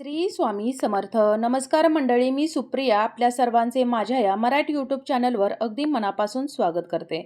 श्री स्वामी समर्थ. नमस्कार मंडळी, मी सुप्रिया आपल्या सर्वांचे माझ्या या मराठी यूट्यूब चॅनलवर अगदी मनापासून स्वागत करते.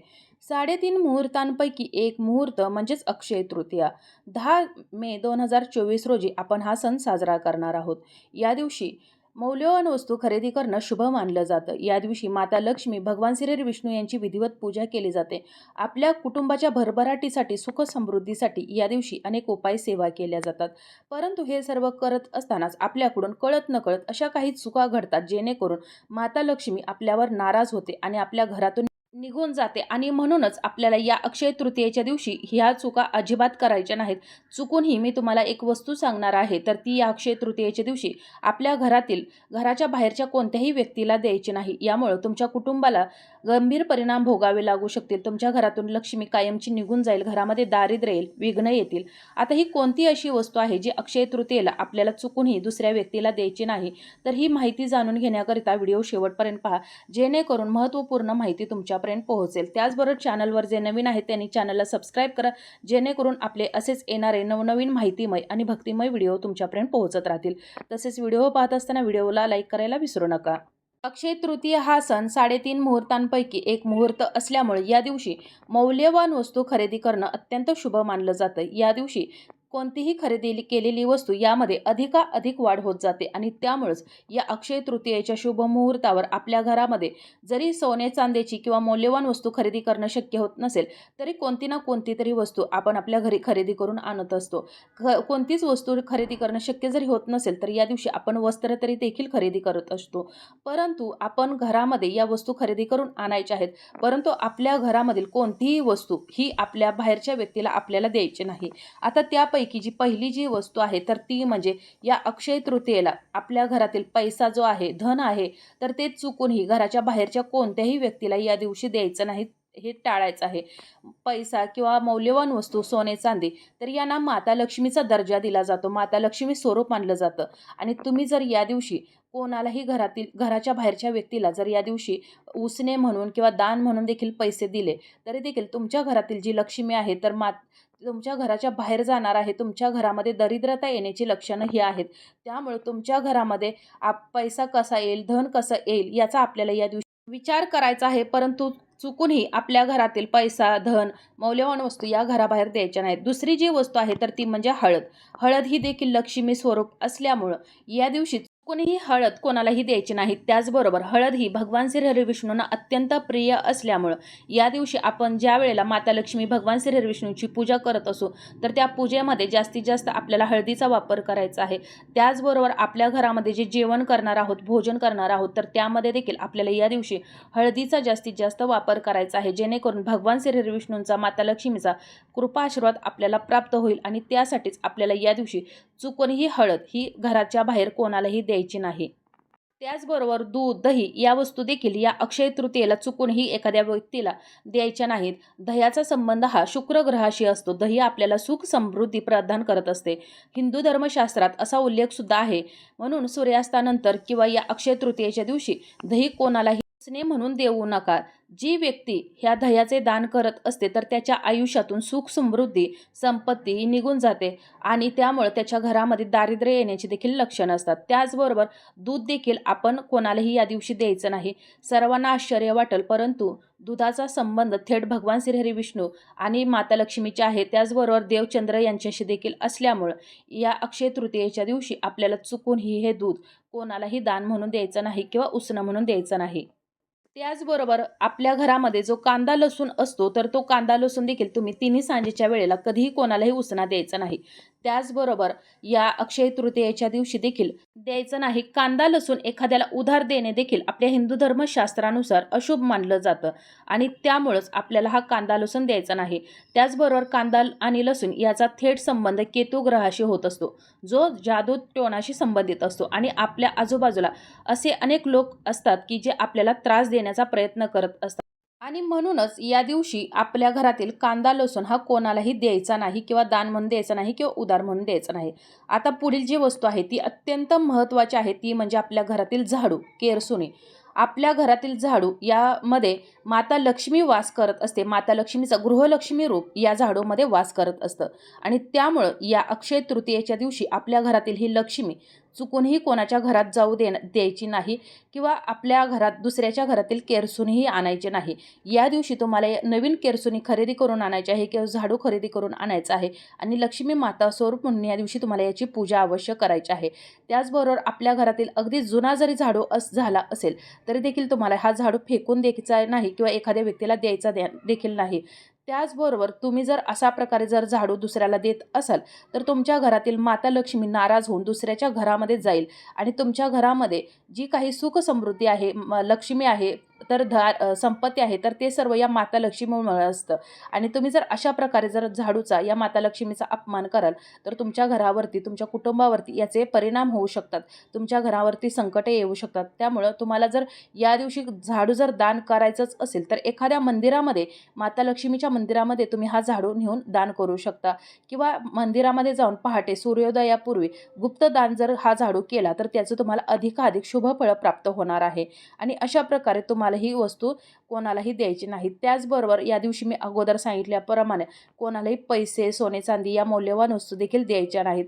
3.5 मुहूर्तांपैकी एक मुहूर्त म्हणजेच अक्षय तृतीया. 10 मे 2024 रोजी आपण हा सण साजरा करणार आहोत. या दिवशी मौल्यवान वस्तू खरेदी करणं शुभ मानलं जातं. या दिवशी माता लक्ष्मी, भगवान श्री विष्णू यांची विधिवत पूजा केली जाते. आपल्या कुटुंबाच्या भरभराटीसाठी, सुख समृद्धीसाठी या दिवशी अनेक उपाय सेवा केल्या जातात. परंतु हे सर्व करत असतानाच आपल्याकडून कळत नकळत अशा काही चुका घडतात, जेणेकरून माता लक्ष्मी आपल्यावर नाराज होते आणि आपल्या घरातून निघून जाते. आणि म्हणूनच आपल्याला या अक्षय तृतीयेच्या दिवशी ह्या चुका अजिबात करायच्या नाहीत. चुकूनही मी तुम्हाला एक वस्तू सांगणार आहे, तर ती या अक्षय तृतीयेच्या दिवशी आपल्या घराच्या बाहेरच्या कोणत्याही व्यक्तीला द्यायची नाही. यामुळे तुमच्या कुटुंबाला गंभीर परिणाम भोगावे लागू शकतील. तुमच्या घरातून लक्ष्मी कायमची निघून जाईल, घरामध्ये दारिद्र्य येईल, विघ्न येतील. आता ही कोणती अशी वस्तू आहे जी अक्षय तृतीयेला आपल्याला चुकूनही दुसऱ्या व्यक्तीला द्यायची नाही? तर ही माहिती जाणून घेण्याकरिता व्हिडिओ शेवटपर्यंत पहा, जेणेकरून महत्त्वपूर्ण माहिती तुमच्यापर्यंत पोहोचेल. त्याचबरोबर चॅनलवर जे नवीन आहेत त्यांनी चॅनलला सबस्क्राईब करा, जेणेकरून आपले असेच येणारे नवनवीन माहितीमय आणि भक्तिमय व्हिडिओ तुमच्यापर्यंत पोहोचत राहतील. तसेच व्हिडिओ पाहत असताना व्हिडिओला लाईक करायला विसरू नका. अक्षय तृतीया हा सण 3.5 मुहूर्तांपैकी एक मुहूर्त असल्यामुळे या दिवशी मौल्यवान वस्तू खरेदी करणं अत्यंत शुभ मानलं जातं. या दिवशी कोणतीही खरेदी केलेली वस्तू यामध्ये अधिक वाढ होत जाते आणि त्यामुळेच या अक्षय तृतीयेच्या शुभ मुहूर्तावर आपल्या घरामध्ये जरी सोने चांदीची किंवा मौल्यवान वस्तू खरेदी करणं शक्य होत नसेल, तरी कोणती ना कोणती तरी वस्तू आपण आपल्या घरी खरेदी करून आणत असतो. कोणतीच वस्तू खरेदी करणं शक्य जरी होत नसेल, तर या दिवशी आपण वस्त्र तरी देखील खरेदी करत असतो. परंतु आपण घरामध्ये या वस्तू खरेदी करून आणायच्या आहेत, परंतु आपल्या घरामधील कोणतीही वस्तू ही आपल्या बाहेरच्या व्यक्तीला आपल्याला द्यायची नाही. आता त्यापैकी जी पहिली जी वस्तू आहे, तर ती म्हणजे या अक्षय तृतीयेला आपल्या घरातील पैसा जो आहे, धन आहे, तर ते चुकूनही घराच्या बाहेरच्या कोणत्याही व्यक्तीला या दिवशी द्यायचं नाही, हे टाळायचं आहे. पैसा किंवा मौल्यवान वस्तू, सोने चांदी, तर यांना माता लक्ष्मीचा दर्जा दिला जातो, माता लक्ष्मी स्वरूप मानलं जातं. आणि तुम्ही जर या दिवशी कोणालाही घराच्या बाहेरच्या व्यक्तीला जर या दिवशी उसने म्हणून किंवा दान म्हणून देखील पैसे दिले, तरी देखील तुमच्या घरातील जी लक्ष्मी आहे, तर तुमच्या घराच्या बाहेर जाणार आहे. तुमच्या घरामध्ये दरिद्रता येण्याची लक्षणं ही आहेत. त्यामुळे तुमच्या घरामध्ये पैसा कसा येईल, धन कसं येईल, याचा आपल्याला या दिवशी विचार करायचा आहे. परंतु चुकूनही आपल्या घरातील पैसा, धन, मौल्यवान वस्तू या घराबाहेर द्यायच्या नाहीत. दुसरी जी वस्तू आहे, तर ती म्हणजे हळद. हळद ही देखील लक्ष्मी स्वरूप असल्यामुळं या दिवशी कोणीही हळद कोणालाही द्यायची नाही. त्याचबरोबर हळद ही भगवान श्री हरिविष्णूंना अत्यंत प्रिय असल्यामुळं या दिवशी आपण ज्या वेळेला माता लक्ष्मी, भगवान श्री हरिविष्णूंची पूजा करत असू, तर त्या पूजेमध्ये जास्तीत जास्त आपल्याला हळदीचा वापर करायचा आहे. त्याचबरोबर आपल्या घरामध्ये जे जेवण करणार आहोत, भोजन करणार आहोत, तर त्यामध्ये देखील आपल्याला या दिवशी हळदीचा जास्तीत जास्त वापर करायचा आहे, जेणेकरून भगवान श्री हरिविष्णूंचा, माता लक्ष्मीचा कृपा आशीर्वाद आपल्याला प्राप्त होईल. आणि त्यासाठीच आपल्याला या दिवशी चुकूनही हळद ही घराच्या बाहेर कोणालाही द्यायची नाही. त्याचबरोबर दूध, दही या वस्तू देखील या अक्षय तृतीयेला चुकूनही एखाद्या व्यक्तीला द्यायच्या नाहीत. दह्याचा संबंध हा शुक्र ग्रहाशी असतो. दही आपल्याला सुख समृद्धी प्रदान करत असते. हिंदू धर्मशास्त्रात असा उल्लेख सुद्धा आहे. म्हणून सूर्यास्तानंतर किंवा या अक्षय तृतीयेच्या दिवशी दही कोणालाही उसने म्हणून देऊ नका. जी व्यक्ती ह्या दह्याचे दान करत असते, तर त्याच्या आयुष्यातून सुख समृद्धी, संपत्ती निघून जाते आणि त्यामुळे त्याच्या घरामध्ये दारिद्र्य येण्याची देखील लक्षणं असतात. त्याचबरोबर दूध देखील आपण कोणालाही या दिवशी द्यायचं नाही. सर्वांना आश्चर्य वाटेल, परंतु दुधाचा संबंध थेट भगवान श्री हरिविष्णू आणि माता लक्ष्मीचे आहे. त्याचबरोबर देवचंद्र यांच्याशी देखील असल्यामुळं या अक्षय तृतीयेच्या दिवशी आपल्याला चुकूनही हे दूध कोणालाही दान म्हणून द्यायचं नाही किंवा उसनं म्हणून द्यायचं नाही. त्याचबरोबर आपल्या घरामध्ये जो कांदा लसूण असतो, तर तो कांदा लसूण देखील तुम्ही तिन्ही सांजेच्या वेळेला कधीही कोणालाही उसना द्यायचा नाही. त्याचबरोबर या अक्षय तृतीयेच्या दिवशी देखील द्यायचं नाही. कांदा लसूण एखाद्याला उधार देणे देखील आपल्या हिंदू धर्मशास्त्रानुसार अशुभ मानलं जातं आणि त्यामुळंच आपल्याला हा कांदा लसूण द्यायचा नाही. त्याचबरोबर कांदा आणि लसूण याचा थेट संबंध केतू ग्रहाशी होत असतो, जो जादू टोणाशी संबंधित असतो. आणि आपल्या आजूबाजूला असे अनेक लोक असतात की जे आपल्याला त्रास देण्याचा प्रयत्न करत असतात. आणि म्हणूनच या दिवशी आपल्या घरातील कांदा लसूण हा कोणालाही द्यायचा नाही किंवा दान म्हणून द्यायचा नाही किंवा उधार म्हणून द्यायचा नाही. आता पुढील जी वस्तू आहे ती अत्यंत महत्त्वाची आहे, ती म्हणजे आपल्या घरातील झाडू, केरसुणी. आपल्या घरातील झाडू यामध्ये माता लक्ष्मी वास करत असते. माता लक्ष्मीचं गृहलक्ष्मी रूप या झाडूमध्ये वास करत असतं आणि त्यामुळं या अक्षय तृतीयेच्या दिवशी आपल्या घरातील ही लक्ष्मी चुकूनही कोणाच्या घरात जाऊ द्यायची नाही किंवा आपल्या घरात दुसऱ्याच्या घरातील केरसूनही आणायचे नाही. या दिवशी तुम्हाला नवीन केरसुनी खरेदी करून आणायची आहे किंवा झाडू खरेदी करून आणायचं आहे आणि लक्ष्मी माता स्वरूप म्हणून या दिवशी तुम्हाला याची पूजा अवश्य करायची आहे. त्याचबरोबर आपल्या घरातील अगदी जुना जरी झाडू झाला असेल तरी देखील तुम्हाला हा झाडू फेकून द्यायचा नाही किंवा एखाद्या व्यक्तीला द्यायचा देखील नाही. त्याचबरोबर तुम्ही जर अशा प्रकारे जर झाडू दुसऱ्याला देत असाल तर तुमच्या घरातील माता लक्ष्मी नाराज होऊन दुसऱ्याच्या घरामध्ये जाईल आणि तुमच्या घरामध्ये जी काही सुख समृद्धी आहे, लक्ष्मी आहे, तर संपत्ती आहे, तर ते सर्व या माता लक्ष्मीमुळे असतं. आणि तुम्ही जर अशा प्रकारे जर झाडूचा या माता लक्ष्मीचा अपमान कराल तर तुमच्या घरावरती, तुमच्या कुटुंबावरती याचे परिणाम होऊ शकतात. तुमच्या घरावरती संकटे येऊ शकतात. त्यामुळं तुम्हाला जर या दिवशी झाडू जर दान करायचंच असेल तर एखाद्या मंदिरामध्ये, माता लक्ष्मीच्या मंदिरामध्ये तुम्ही हा झाडू नेऊन दान करू शकता किंवा मंदिरामध्ये जाऊन पहाटे सूर्योदयापूर्वी गुप्त दान जर हा झाडू केला तर त्याचं तुम्हाला अधिकाधिक शुभ फळ प्राप्त होणार आहे. आणि अशा प्रकारे तुम्हाला ही वस्तू कोणालाही द्यायची नाही. त्याचबरोबर या दिवशी मी अगोदर सांगितल्याप्रमाणे कोणालाही पैसे, सोने, चांदी या मौल्यवान वस्तू देखील द्यायच्या नाहीत.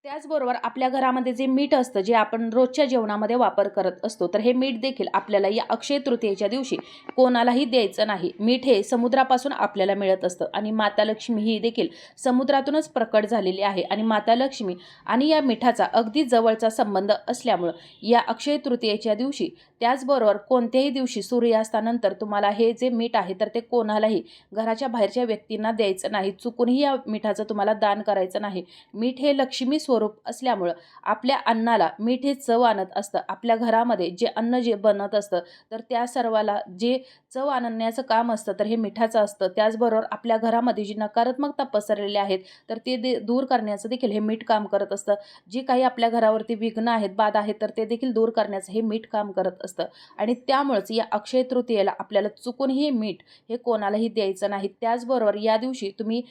त्याचबरोबर आपल्या घरामध्ये जे मीठ असतं, जे आपण रोजच्या जेवणामध्ये वापर करत असतो, तर हे मीठ देखील आपल्याला या अक्षय तृतीयेच्या दिवशी कोणालाही द्यायचं नाही. मीठ हे समुद्रापासून आपल्याला मिळत असतं आणि माता लक्ष्मी ही देखील समुद्रातूनच प्रकट झालेली आहे आणि माता लक्ष्मी आणि या मिठाचा अगदी जवळचा संबंध असल्यामुळं या अक्षय तृतीयेच्या दिवशी, त्याचबरोबर कोणत्याही दिवशी सूर्यास्तानंतर तुम्हाला हे जे मीठ आहे तर ते कोणालाही घराच्या बाहेरच्या व्यक्तींना द्यायचं नाही. चुकूनही या मिठाचं तुम्हाला दान करायचं नाही. मीठ हे लक्ष्मी स्वरूप असल्यामुळं आपल्या अन्नाला मीठ हे चव आणत असतं. आपल्या घरामध्ये जे अन्न जे बनत असतं तर त्या सर्वाला जे चव आणण्याचं काम असतं तर हे मिठाचं असतं. त्याचबरोबर आपल्या घरामध्ये जी नकारात्मकता पसरलेली आहेत तर ते दूर करण्याचं देखील हे मीठ काम करत असतं. जी काही आपल्या घरावरती विघ्न आहेत, बाधा आहेत, तर ते देखील दूर करण्याचं हे मीठ काम करत असतं. आणि त्यामुळेच या अक्षय तृतीयेला आपल्याला चुकूनही मीठ हे कोणालाही द्यायचं नाही. त्याचबरोबर या दिवशी तुम्ही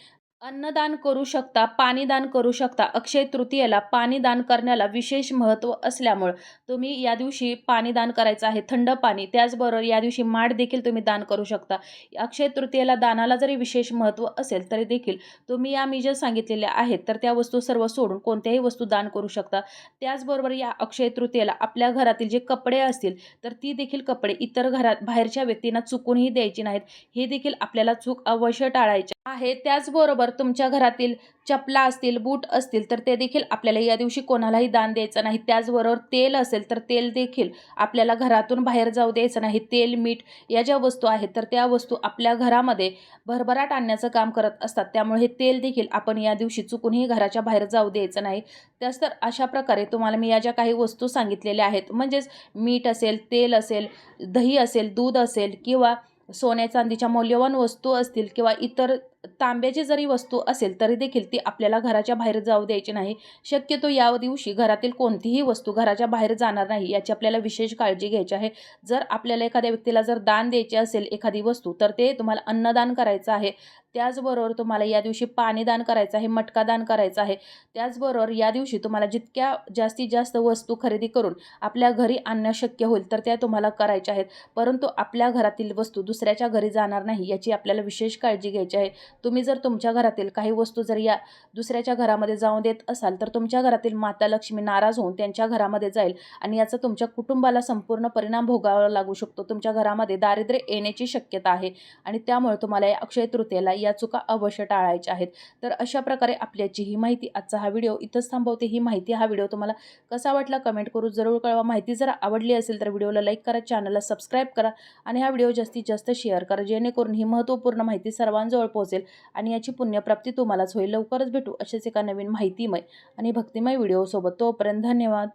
अन्नदान करू शकता, पाणीदान करू शकता. अक्षय तृतीयेला पाणीदान करण्याला विशेष महत्त्व असल्यामुळं तुम्ही या दिवशी पाणीदान करायचं आहे, थंड पाणी. त्याचबरोबर या दिवशी माठ देखील तुम्ही दान करू शकता. अक्षय तृतीयेला दानाला जरी विशेष महत्त्व असेल तरी देखील तुम्ही या मी जे सांगितलेल्या आहेत तर त्या वस्तू सर्व सोडून कोणत्याही वस्तू दान करू शकता. त्याचबरोबर या अक्षय तृतीयेला आपल्या घरातील जे कपडे असतील तर ती देखील कपडे इतर घरात बाहेरच्या व्यक्तींना चुकूनही द्यायची नाहीत. हे देखील आपल्याला चूक अवश्य टाळायचे आहे. त्याचबरोबर तुमच्या घरातील चपला असतील, बूट असतील तर ते देखील आपल्याला या दिवशी कोणालाही दान द्यायचं नाही. त्याचबरोबर तेल असेल तर तेल देखील आपल्याला घरातून बाहेर जाऊ द्यायचं नाही. तेल, मीठ या ज्या वस्तू आहेत तर त्या वस्तू आपल्या घरामध्ये भरभराट आणण्याचं काम करत असतात. त्यामुळे हे तेल देखील आपण या दिवशी चुकूनही घराच्या बाहेर जाऊ द्यायचं नाही. त्याच तर अशा प्रकारे तुम्हाला मी या ज्या काही वस्तू सांगितलेल्या आहेत, म्हणजेच मीठ असेल, तेल असेल, दही असेल, दूध असेल किंवा सोन्या चांदीच्या मौल्यवान वस्तू असतील किंवा इतर तांब्याची जरी वस्तू असेल तरी देखील ती आपल्याला घराच्या बाहेर जाऊ द्यायची नाही. शक्यतो या दिवशी घरातील कोणतीही वस्तू घराच्या बाहेर जाणार नाही याची आपल्याला विशेष काळजी घ्यायची आहे. जर आपल्याला एखाद्या व्यक्तीला जर दान द्यायचे असेल एखादी वस्तू तर ते तुम्हाला अन्नदान करायचं आहे. त्याचबरोबर तुम्हाला या दिवशी पाणीदान करायचं आहे, मटका दान करायचं आहे. त्याचबरोबर या दिवशी तुम्हाला जितक्या जास्तीत जास्त वस्तू खरेदी करून आपल्या घरी आणणं शक्य होईल तर त्या तुम्हाला करायच्या आहेत. परंतु आपल्या घरातील वस्तू दुसऱ्याच्या घरी जाणार नाही याची आपल्याला विशेष काळजी घ्यायची आहे. तुम्ही जर तुमच्या घरातील काही वस्तू जर या दुसऱ्याच्या घरामध्ये जाऊन देत असाल तर तुमच्या घरातील माता लक्ष्मी नाराज होऊन त्यांच्या घरामध्ये जाईल आणि याचा तुमच्या कुटुंबाला संपूर्ण परिणाम भोगावा लागू शकतो. तुमच्या घरामध्ये दारिद्र्य येण्याची शक्यता आहे आणि त्यामुळे तुम्हाला या अक्षय तृतीयेला या चुका अवश्य टाळायच्या आहेत. तर अशा प्रकारे आपल्याची ही माहिती, आजचा हा व्हिडिओ इथंच थांबवते. ही माहिती, हा व्हिडिओ तुम्हाला कसा वाटला कमेंट करून जरूर कळवा. माहिती जर आवडली असेल तर व्हिडिओला लाईक करा, चॅनलला सबस्क्राईब करा आणि हा व्हिडिओ जास्तीत जास्त शेअर करा, जेणेकरून ही महत्त्वपूर्ण माहिती सर्वांजवळ पोहोचेल आणि याची पुण्यप्राप्ती तुम्हालाच होईल. लवकरच भेटू असेच एका नवीन माहितीमय आणि भक्तिमय व्हिडिओसोबत. तोपर्यंत धन्यवाद.